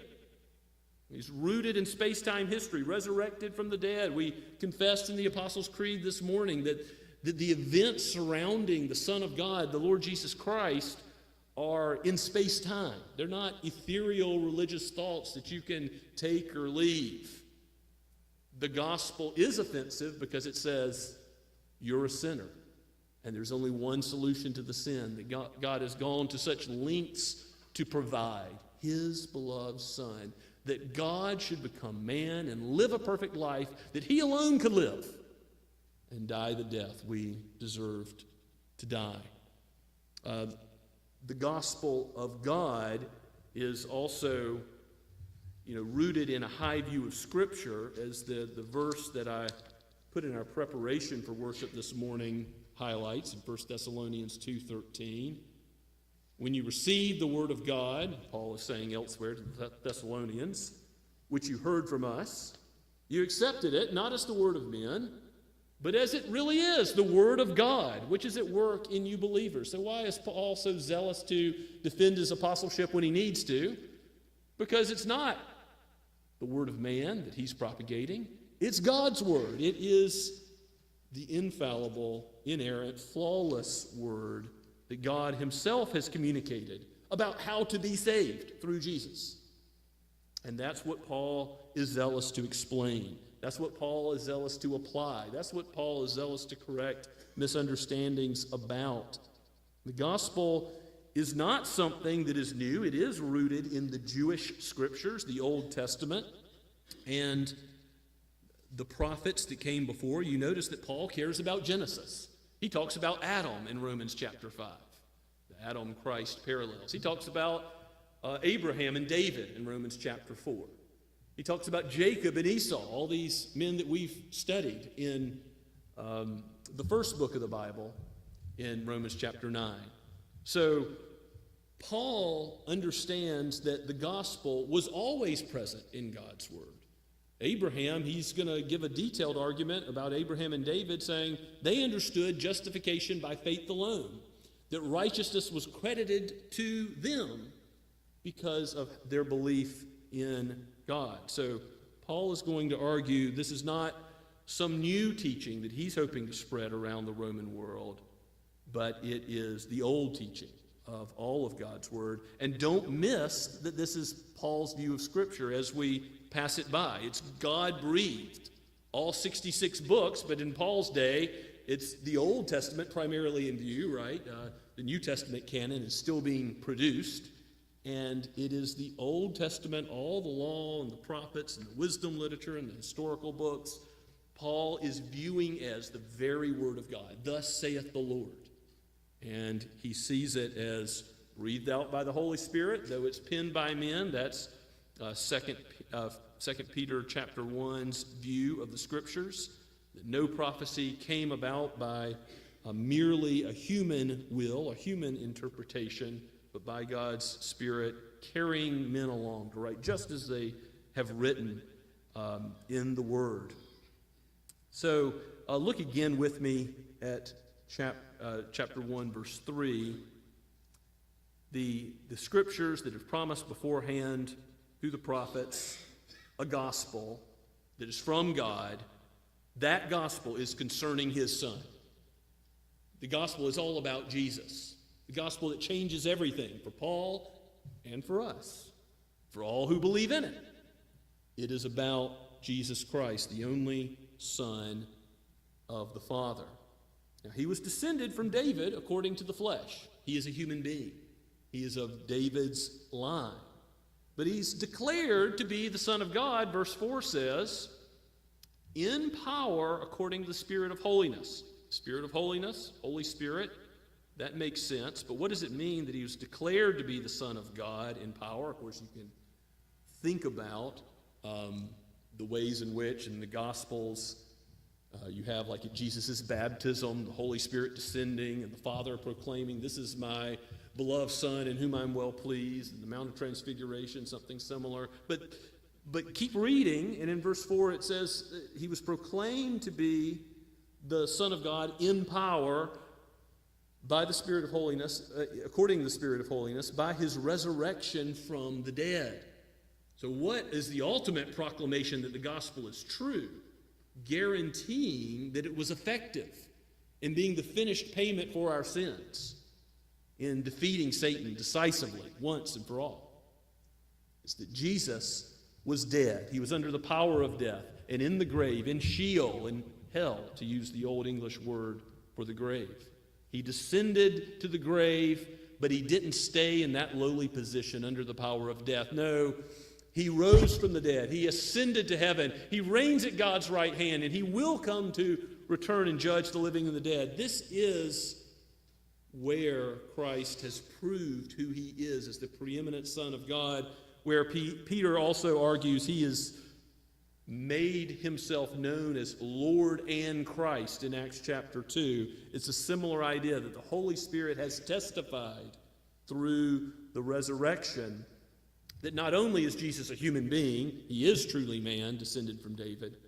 He's rooted in space-time history, resurrected from the dead. We confessed in the Apostles' Creed this morning that the events surrounding the Son of God, the Lord Jesus Christ, are in space-time. They're not ethereal religious thoughts that you can take or leave. The gospel is offensive because it says you're a sinner. And there's only one solution to the sin, that God has gone to such lengths to provide his beloved Son, that God should become man and live a perfect life that he alone could live and die the death we deserved to die. The gospel of God is also rooted in a high view of Scripture, as the verse that I put in our preparation for worship this morning highlights in 1 Thessalonians 2:13. When you received the word of God, Paul is saying elsewhere to the Thessalonians, which you heard from us, you accepted it not as the word of men, but as it really is, the word of God, which is at work in you believers. So why is Paul so zealous to defend his apostleship when he needs to? Because it's not the word of man that he's propagating. It's God's word. It is the infallible, inerrant, flawless word that God himself has communicated about how to be saved through Jesus. And that's what Paul is zealous to explain. That's what Paul is zealous to apply. That's what Paul is zealous to correct misunderstandings about. The gospel is not something that is new. It is rooted in the Jewish scriptures, the Old Testament, and the prophets that came before. You notice that Paul cares about Genesis. He talks about Adam in Romans chapter 5, the Adam-Christ parallels. He talks about Abraham and David in Romans chapter 4. He talks about Jacob and Esau, all these men that we've studied in the first book of the Bible in Romans chapter 9. So Paul understands that the gospel was always present in God's word. Abraham, he's going to give a detailed argument about Abraham and David, saying they understood justification by faith alone, that righteousness was credited to them because of their belief in God. So Paul is going to argue this is not some new teaching that he's hoping to spread around the Roman world, but it is the old teaching of all of God's word. And don't miss that this is Paul's view of Scripture as we pass it by. It's God-breathed. All 66 books, but in Paul's day, it's the Old Testament primarily in view, right? The New Testament canon is still being produced. And it is the Old Testament, all the law and the prophets and the wisdom literature and the historical books, Paul is viewing as the very word of God. Thus saith the Lord. And he sees it as breathed out by the Holy Spirit, though it's penned by men. That's 2 Peter chapter 1's view of the Scriptures, that no prophecy came about by merely a human will, a human interpretation, but by God's Spirit carrying men along to write just as they have written in the Word. So look again with me at chapter 1, verse 3, the scriptures that have promised beforehand through the prophets a gospel that is from God, that gospel is concerning his Son. The gospel is all about Jesus. The gospel that changes everything for Paul and for us, for all who believe in it. It is about Jesus Christ, the only Son of the Father. Now, he was descended from David according to the flesh. He is a human being. He is of David's line. But he's declared to be the Son of God, verse 4 says, in power according to the Spirit of holiness. Spirit of holiness, Holy Spirit, that makes sense. But what does it mean that he was declared to be the Son of God in power? Of course, you can think about the ways in which in the Gospels you have, like at Jesus' baptism, the Holy Spirit descending and the Father proclaiming, "This is my beloved Son in whom I'm well pleased," and the Mount of Transfiguration, something similar. But keep reading, and in verse 4 it says he was proclaimed to be the Son of God in power by the Spirit of holiness, according to the Spirit of holiness, by his resurrection from the dead. So what is the ultimate proclamation that the gospel is true? Guaranteeing that it was effective in being the finished payment for our sins, in defeating Satan decisively once and for all. It's that Jesus was dead. He was under the power of death and in the grave, in Sheol, in hell, to use the Old English word for the grave. He descended to the grave, but he didn't stay in that lowly position under the power of death. No, he rose from the dead. He ascended to heaven. He reigns at God's right hand, and he will come to return and judge the living and the dead. This is where Christ has proved who he is as the preeminent Son of God, where Peter also argues he has made himself known as Lord and Christ in Acts chapter 2. It's a similar idea that the Holy Spirit has testified through the resurrection that not only is Jesus a human being, he is truly man, descended from David.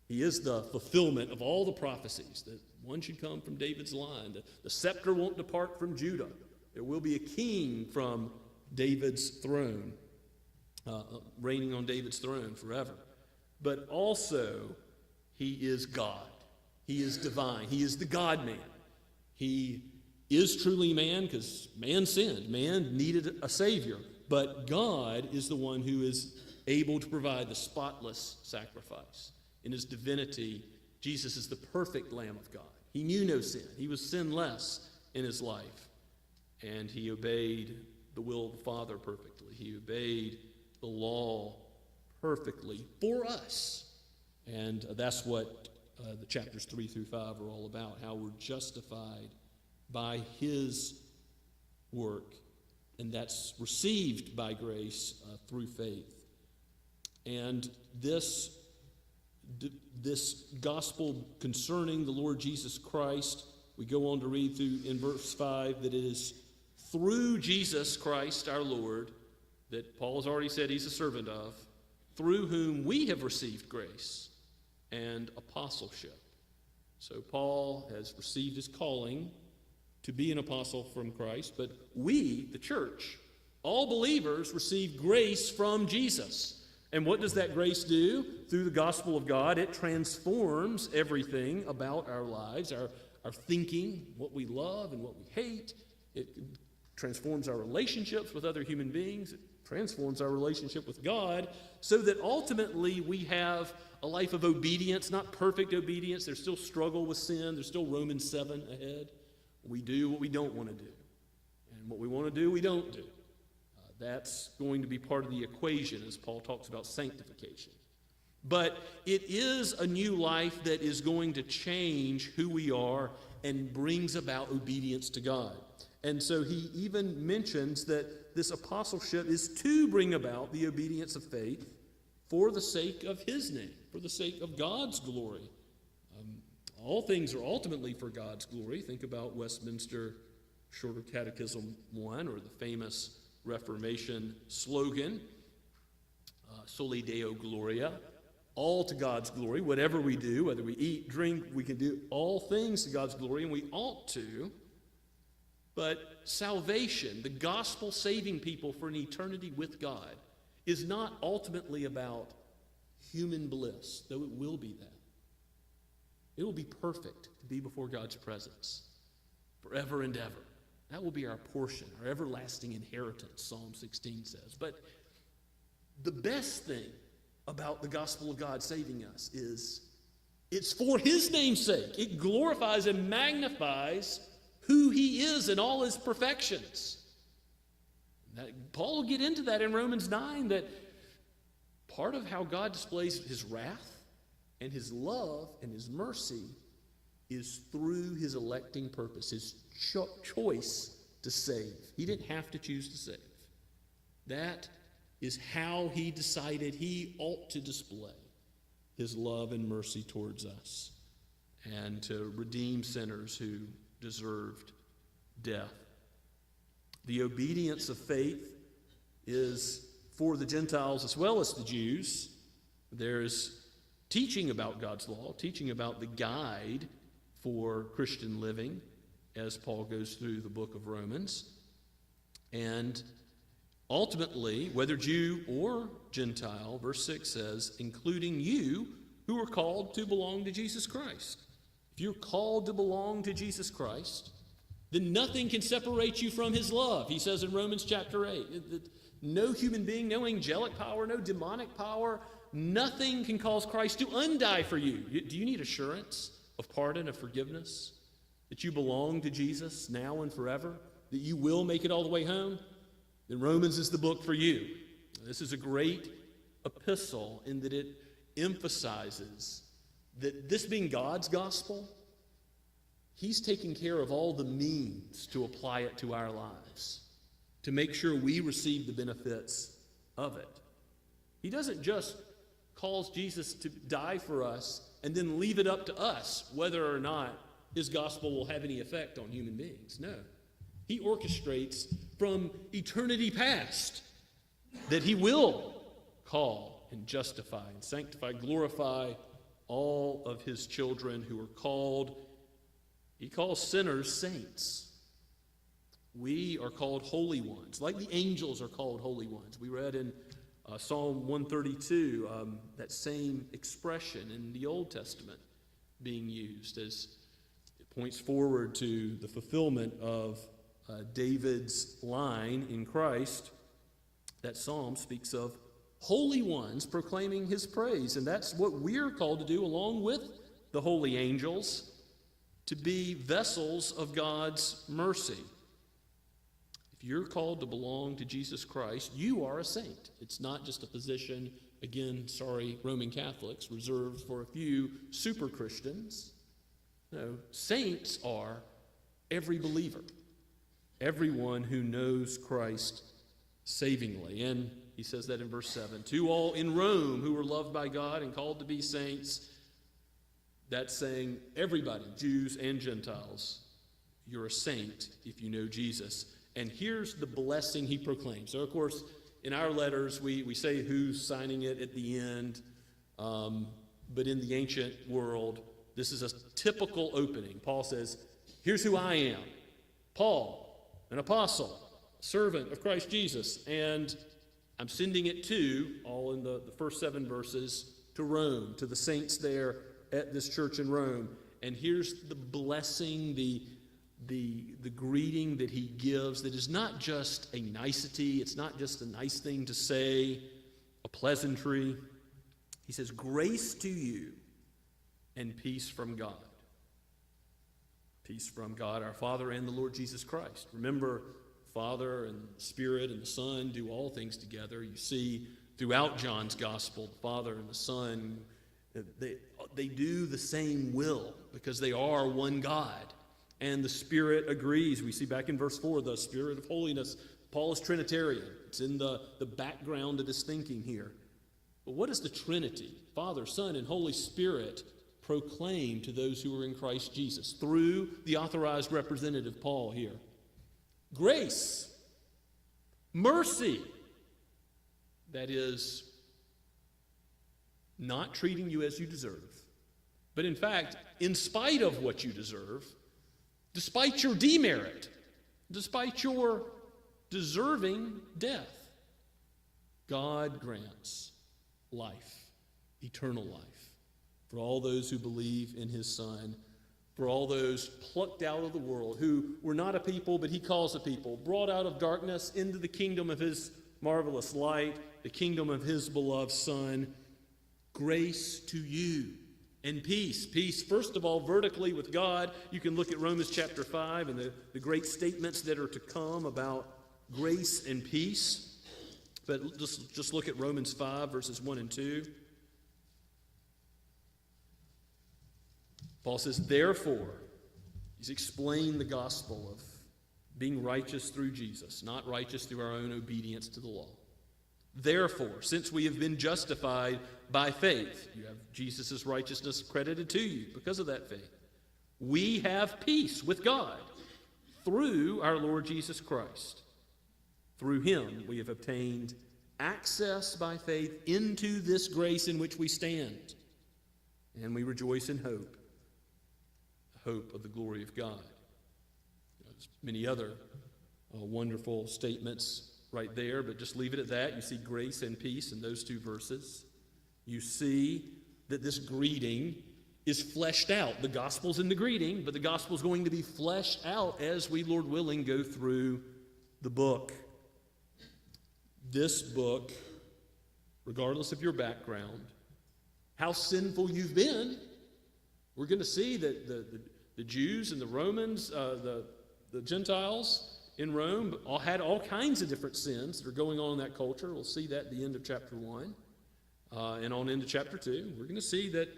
He is the fulfillment of all the prophecies that one should come from David's line. The scepter won't depart from Judah. There will be a king from David's throne, reigning on David's throne forever. But also, he is God. He is divine. He is the God-man. He is truly man because man sinned. Man needed a Savior. But God is the one who is able to provide the spotless sacrifice. In his divinity, Jesus is the perfect Lamb of God. He knew no sin. He was sinless in his life. And he obeyed the will of the Father perfectly. He obeyed the law perfectly for us. And that's what the chapters 3 through 5 are all about, how we're justified by his work. And that's received by grace through faith. And this gospel concerning the Lord Jesus Christ, we go on to read through in verse 5 that it is through Jesus Christ our Lord, that Paul has already said he's a servant of, through whom we have received grace and apostleship. So Paul has received his calling to be an apostle from Christ, but we, the church, all believers, receive grace from Jesus. And what does that grace do? Through the gospel of God, it transforms everything about our lives, our thinking, what we love and what we hate. It transforms our relationships with other human beings. It transforms our relationship with God, so that ultimately we have a life of obedience, not perfect obedience. There's still struggle with sin. There's still Romans 7 ahead. We do what we don't want to do. And what we want to do, we don't do. That's going to be part of the equation as Paul talks about sanctification. But it is a new life that is going to change who we are and brings about obedience to God. And so he even mentions that this apostleship is to bring about the obedience of faith for the sake of his name, for the sake of God's glory. All things are ultimately for God's glory. Think about Westminster Shorter Catechism 1, or the famous Reformation slogan, Soli Deo Gloria. all to God's glory. Whatever we do, whether we eat, drink, we can do all things to God's glory, and we ought to. But salvation, the gospel saving people for an eternity with God, is not ultimately about human bliss, though it will be that. It will be perfect to be before God's presence forever and ever. That will be our portion, our everlasting inheritance, Psalm 16 says. But the best thing about the gospel of God saving us is it's for his name's sake. It glorifies and magnifies who he is in all his perfections. Paul will get into that in Romans 9, that part of how God displays his wrath and his love and his mercy is through his electing purpose, his choice to save. He didn't have to choose to save. That is how he decided he ought to display his love and mercy towards us and to redeem sinners who deserved death. The obedience of faith is for the Gentiles as well as the Jews. There's teaching about God's law, teaching about the guide for Christian living as Paul goes through the book of Romans. And ultimately, whether Jew or Gentile, verse 6 says, including you who are called to belong to Jesus Christ. If you're called to belong to Jesus Christ, then nothing can separate you from his love. He says in Romans chapter 8, that no human being, no angelic power, no demonic power, nothing can cause Christ to undie for you. Do you need assurance of pardon, of forgiveness? That you belong to Jesus now and forever? That you will make it all the way home? Then Romans is the book for you. This is a great epistle in that it emphasizes that this being God's gospel, he's taking care of all the means to apply it to our lives, to make sure we receive the benefits of it. He doesn't just cause Jesus to die for us and then leave it up to us whether or not his gospel will have any effect on human beings. No. He orchestrates from eternity past that he will call and justify and sanctify, glorify all of his children who are called. He calls sinners saints. We are called holy ones, like the angels are called holy ones. We read in Psalm 132 that same expression in the Old Testament being used as it points forward to the fulfillment of David's line in Christ. That psalm speaks of holy ones proclaiming his praise, and that's what we're called to do along with the holy angels, to be vessels of God's mercy. If you're called to belong to Jesus Christ, you are a saint. It's not just a position, again, sorry, Roman Catholics, reserved for a few super Christians. No, saints are every believer, everyone who knows Christ savingly. And he says that in verse 7. To all in Rome who were loved by God and called to be saints, that's saying everybody, Jews and Gentiles, you're a saint if you know Jesus. And here's the blessing he proclaims. So, of course, in our letters, we say who's signing it at the end. But in the ancient world, this is a typical opening. Paul says, here's who I am. Paul, an apostle, servant of Christ Jesus. And I'm sending it to, all in the first 7 verses, to Rome, to the saints there at this church in Rome. And here's the blessing, the greeting that he gives that is not just a nicety, it's not just a nice thing to say, a pleasantry. He says, grace to you and peace from God. Peace from God, our Father, and the Lord Jesus Christ. Remember, Father and the Spirit and the Son do all things together. You see throughout John's Gospel, the Father and the Son, they do the same will because they are one God. And the Spirit agrees. We see back in verse 4, the Spirit of holiness. Paul is Trinitarian. It's in the background of his thinking here. But what does the Trinity, Father, Son, and Holy Spirit, proclaim to those who are in Christ Jesus through the authorized representative, Paul, here? Grace, mercy, that is, not treating you as you deserve, but in fact, in spite of what you deserve, despite your demerit, despite your deserving death, God grants life, eternal life, for all those who believe in his Son, for all those plucked out of the world, who were not a people, but he calls a people, brought out of darkness into the kingdom of his marvelous light, the kingdom of his beloved Son. Grace to you and peace. Peace, first of all, vertically with God. You can look at Romans chapter 5 and the great statements that are to come about grace and peace. But just look at Romans 5, verses 1 and 2. Paul says, therefore, he's explained the gospel of being righteous through Jesus, not righteous through our own obedience to the law. Therefore, since we have been justified by faith, you have Jesus' righteousness credited to you because of that faith, we have peace with God through our Lord Jesus Christ. Through him we have obtained access by faith into this grace in which we stand, and we rejoice in hope, the hope of the glory of God. There's many other wonderful statements right there, but just leave it at that. You see grace and peace in those two verses. You see that this greeting is fleshed out. The gospel's in the greeting, but the gospel's going to be fleshed out as we, Lord willing, go through the book. This book, regardless of your background, how sinful you've been, we're going to see that the Jews and the Romans, the Gentiles in Rome all had all kinds of different sins that are going on in that culture. We'll see that at the end of chapter 1 and on into chapter 2. We're going to see that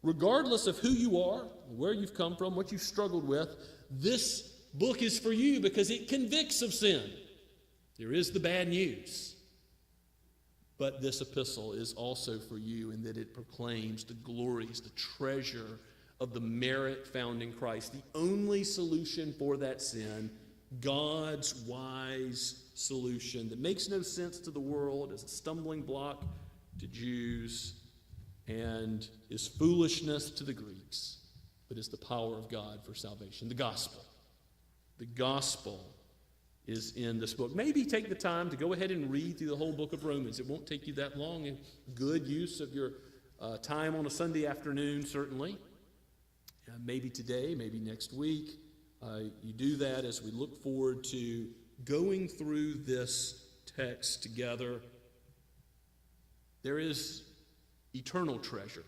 regardless of who you are, where you've come from, what you've struggled with, this book is for you because it convicts of sin. There is the bad news. But this epistle is also for you in that it proclaims the glories, the treasure of the merit found in Christ, the only solution for that sin, God's wise solution that makes no sense to the world, is a stumbling block to Jews, and is foolishness to the Greeks, but is the power of God for salvation. The gospel. The gospel is in this book. Maybe take the time to go ahead and read through the whole book of Romans. It won't take you that long, and good use of your time on a Sunday afternoon, certainly. Maybe today, maybe next week. You do that as we look forward to going through this text together. There is eternal treasure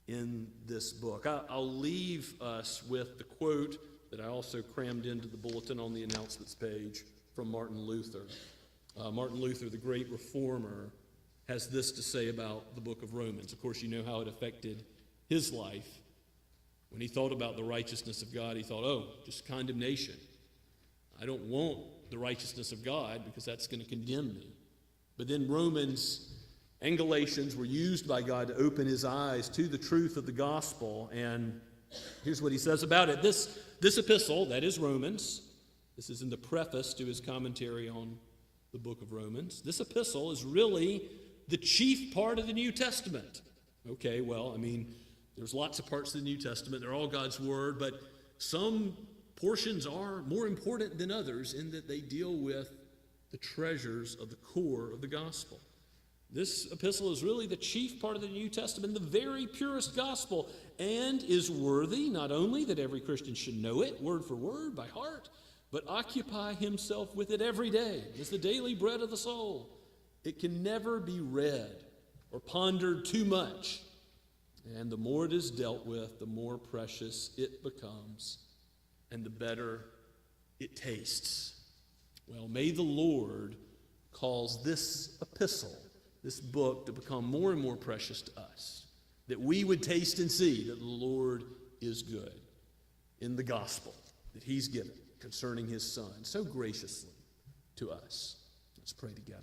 in this book. I'll leave us with the quote that I also crammed into the bulletin on the announcements page from Martin Luther. Martin Luther, the great reformer, has this to say about the book of Romans. Of course, you know how it affected his life. When he thought about the righteousness of God, he thought, oh, just condemnation. I don't want the righteousness of God because that's going to condemn me. But then Romans and Galatians were used by God to open his eyes to the truth of the gospel. And here's what he says about it. This epistle, that is Romans, this is in the preface to his commentary on the book of Romans. This epistle is really the chief part of the New Testament. Okay, well, I mean, there's lots of parts of the New Testament. They're all God's word, but some portions are more important than others in that they deal with the treasures of the core of the gospel. This epistle is really the chief part of the New Testament, the very purest gospel, and is worthy not only that every Christian should know it word for word by heart, but occupy himself with it every day. It's the daily bread of the soul. It can never be read or pondered too much. And the more it is dealt with, the more precious it becomes, and the better it tastes. Well, may the Lord cause this epistle, this book, to become more and more precious to us, that we would taste and see that the Lord is good in the gospel that he's given concerning his Son so graciously to us. Let's pray together.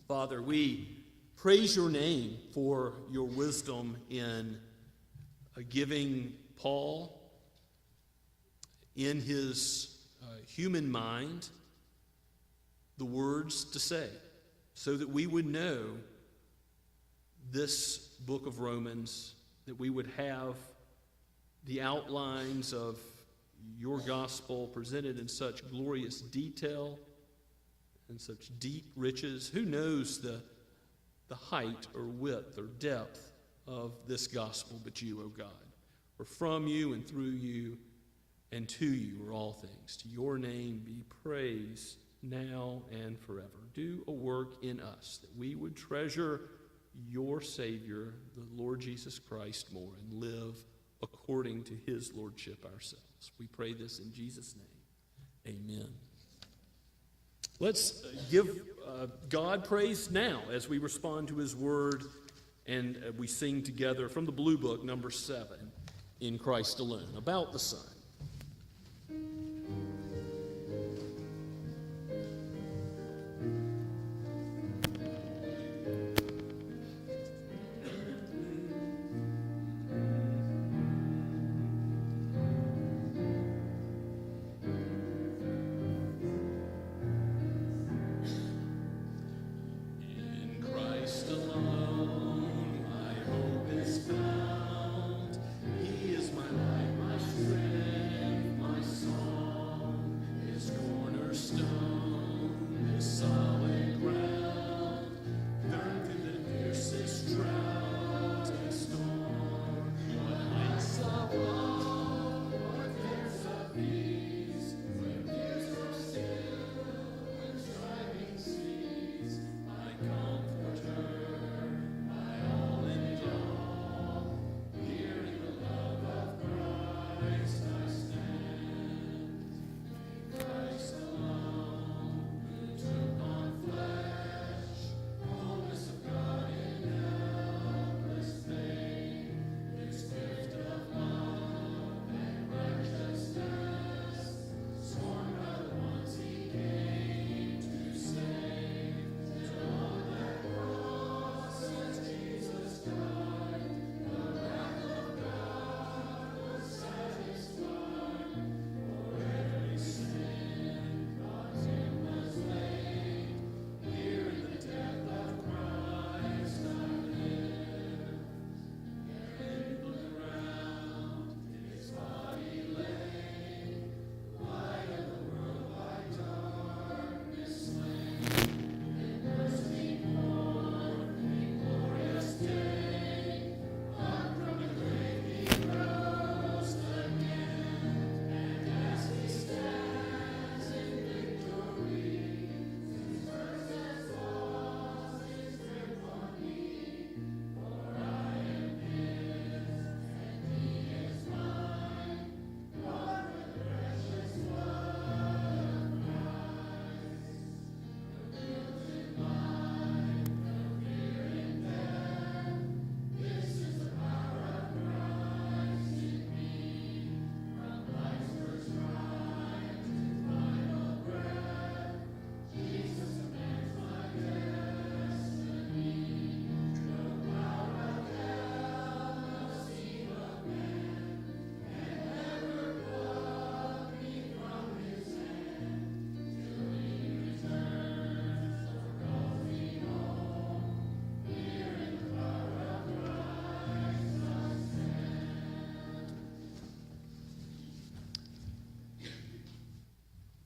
Father, we praise your name for your wisdom in giving Paul, in his human mind, the words to say, so that we would know this book of Romans, that we would have the outlines of your gospel presented in such glorious detail and such deep riches. Who knows the height or width or depth of this gospel but you, O God? For from you and through you and to you are all things. To your name be praise now and forever. Do a work in us that we would treasure your Savior, the Lord Jesus Christ, more and live according to his lordship ourselves. We pray this in Jesus' name. Amen. Let's give God praise now as we respond to his word and we sing together from the Blue Book, number 7, In Christ Alone, about the Son.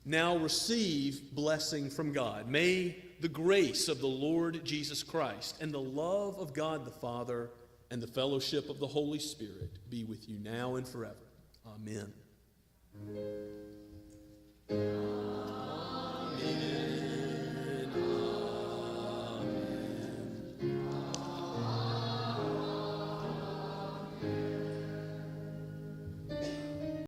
Now receive blessing from God. May the grace of the Lord Jesus Christ and the love of God the Father and the fellowship of the Holy Spirit be with you now and forever. Amen.